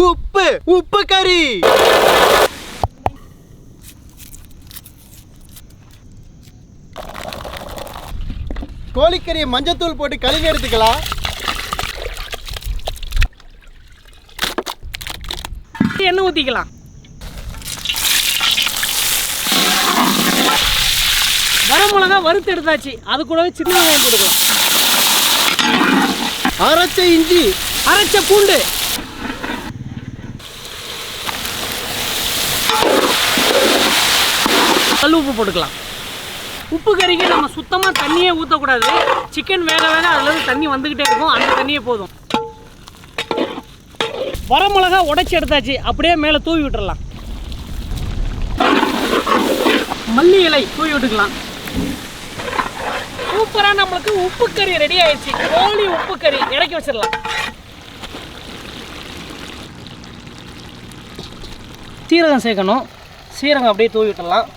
உப்பு உப்பு கறி. கோழிக்கறியை மஞ்சத்தூள் போட்டு கழுவி எடுத்துக்கலாம். எண்ணெய் ஊற்றிக்கலாம். வரமிளகா வறுத்து எடுத்தாச்சு. அது கூடவே சின்ன வெங்காயம் போட்டுக்கலாம். அரைச்ச இஞ்சி, அரைச்ச பூண்டு, கல் உப்பு போட்டுக்கலாம். உப்பு கறிக்கு நம்ம சுத்தமாக தண்ணியே ஊற்றக்கூடாது. சிக்கன் வேக வேக அதுலேருந்து தண்ணி வந்துக்கிட்டே இருக்கும். அந்த தண்ணியே போதும். வரமிளகா உடைச்சி எடுத்தாச்சு. அப்படியே மேலே தூவி விட்டுறலாம். மல்லி இலை தூவி விட்டுக்கலாம். சூப்பராக நம்மளுக்கு உப்பு கறி ரெடி ஆயிடுச்சு. கோழி உப்பு கறி இறக்கி வச்சிடலாம். சீரகம் சேர்க்கணும். சீரகம் அப்படியே தூவி விட்டுடலாம்.